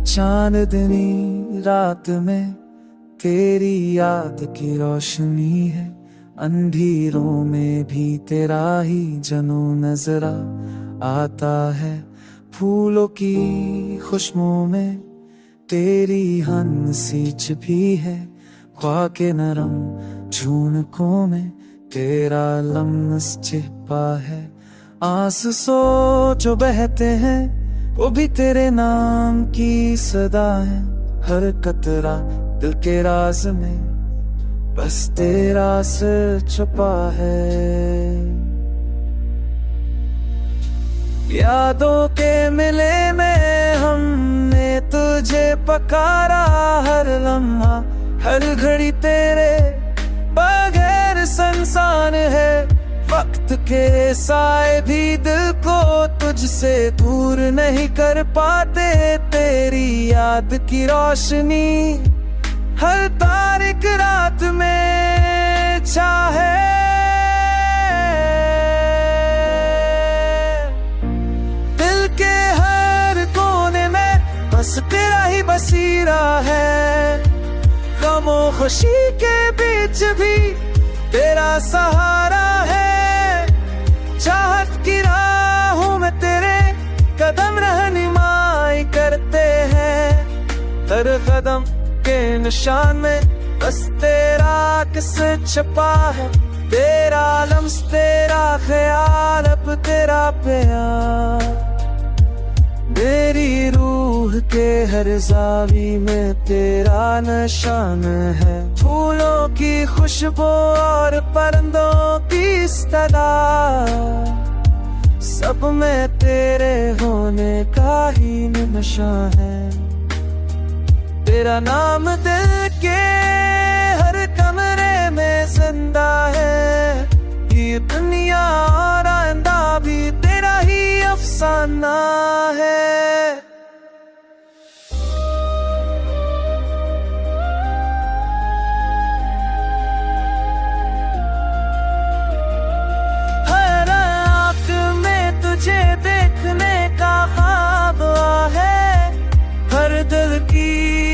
चांदनी रात में तेरी याद की रोशनी है, अंधेरों में भी तेरा ही जनू नजर आता है। फूलों की खुशबू में तेरी हंसी छिपी है, ख्वाह के नरम झुनकों में तेरा लम्स छिपा है। आंसू जो बहते हैं वो भी तेरे नाम की सदा है, हर कतरा दिल के राज में बस तेरा सिर छुपा है। यादों के मिले में हमने तुझे पकारा, हर लम्हा हर घड़ी तेरे बगैर संसान है। वक्त के साए भी दिल को तुझसे दूर नहीं कर पाते, तेरी याद की रोशनी हर तारीख रात में छाए। दिल के हर कोने में बस तेरा ही बसीरा है, गमों खुशी के बीच भी तेरा सहारा है। चाहत की राहों में तेरे कदम रहनुमाई करते हैं, हर कदम के निशान में बस तेरा किस छुपा है। तेरा लम्स तेरा ख्याल अब तेरा प्यार, मेरी रूह के हर जावी में तेरा निशान है। फूलों की खुशबू और परिंदों की सदा, सब में तेरे होने का ही नशा है। तेरा नाम दिल के हर कमरे में जिंदा है, ये दुनिया और आइंदा भी तेरा ही अफसाना है। हर आँख में तुझे देखने का ख्वाब है, हर दिल की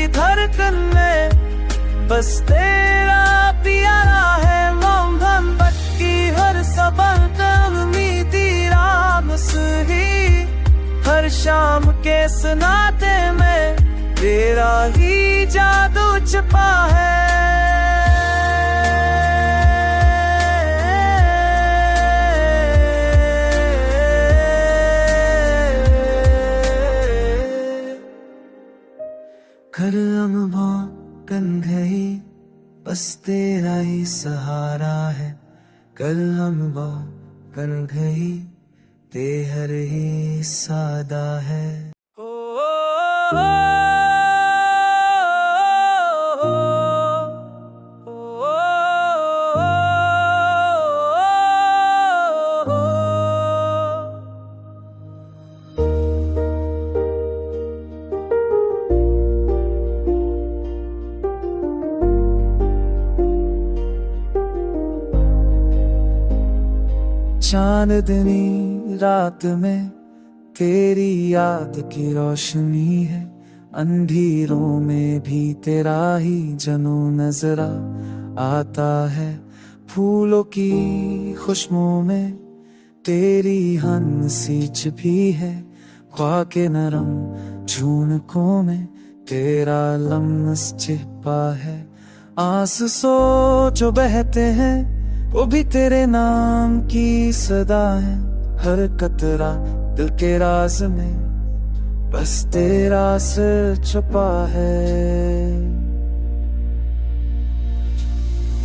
धड़कन में बस तेरा प्यारा है। मोहब्बत की हर सबक उम्मीदी राम सुही, हर शाम के सुनाते में तेरा ही जादू छुपा है। घर अम्बों कंधई बस तेरा ही सहारा है, कल अम्बों कंधई तेहर ही सादा है। चांदनी रात में तेरी याद की रोशनी है, अंधेरों में भी तेरा ही जनू नजर आता है। फूलों की खुशबू में तेरी हंसी छिपी है, ख्वाह के नरम झुनकों में तेरा लम्स छिपा है। आंसू जो बहते हैं वो भी तेरे नाम की सदा है, हर कतरा दिल के राज में बस तेरा सिर छुपा है।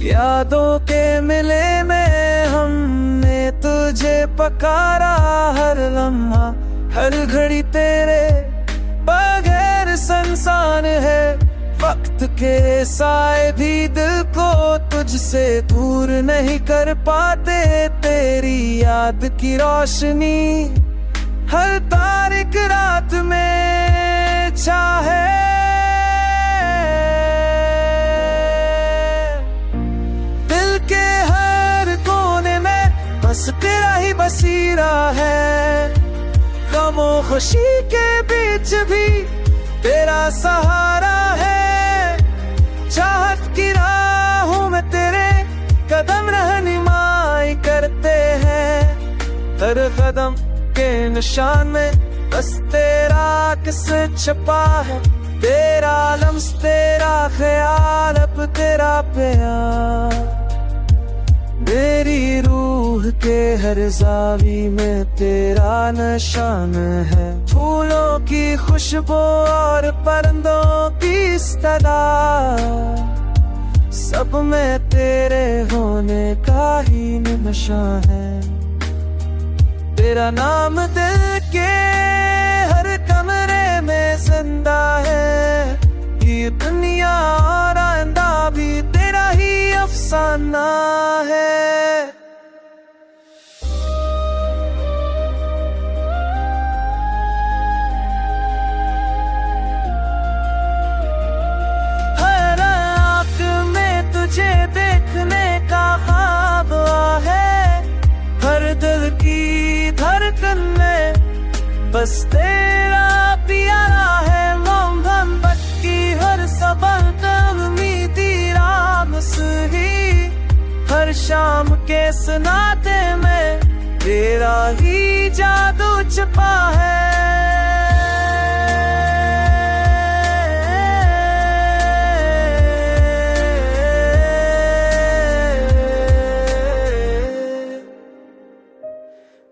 यादों के मिले में हमने तुझे पकारा, हर लम्हा हर घड़ी तेरे बगैर संसान है। वक्त के साए भी दिल को तुझसे से दूर नहीं कर पाते तेरी याद की रोशनी। हर तारीख रात में चाहे दिल के हर कोने में बस तेरा ही बसीरा है। गमों खुशी के बीच भी तेरा सहारा है। चाहत की राहों में तेरे कदम रहनुमाई करते हैं। हर कदम के निशान में बस तेरा किस छपा है। तेरा लम्स तेरा ख्याल अब तेरा प्यार। मेरी रूह के हर जावी में तेरा निशान है। फूलों की खुशबू और परिंदों की सदा सब में तेरे होने का ही निशान है। तेरा नाम दिल के हर कमरे में जिंदा है। ये दुनिया और आइंदा भी तेरा ही अफसाना है। हर आँख में तुझे देखने का ख्वाब है। हर दिल की धड़कन में बस तेरा प्यारा है। मोहब्बत की हर सबल उम्मीदी राम सुही। हर शाम के सुनाते में तेरा ही जादू छुपा है।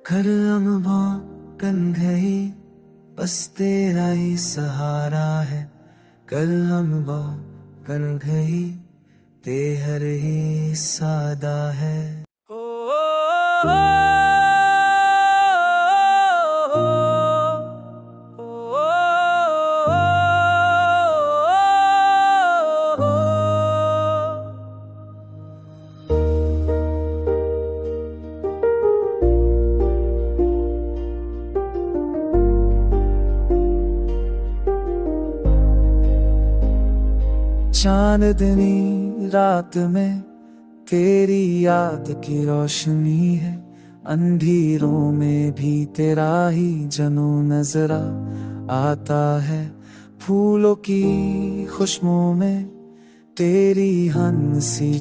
घर अम्बा कन गई बस तेरा ही सहारा है। कल अम्बा कन गई तेहर ही सादा है। चांदनी रात में तेरी याद की रोशनी है। अंधेरों में भी तेरा ही जनू नजर आता है। फूलों की खुशबू में तेरी हंसी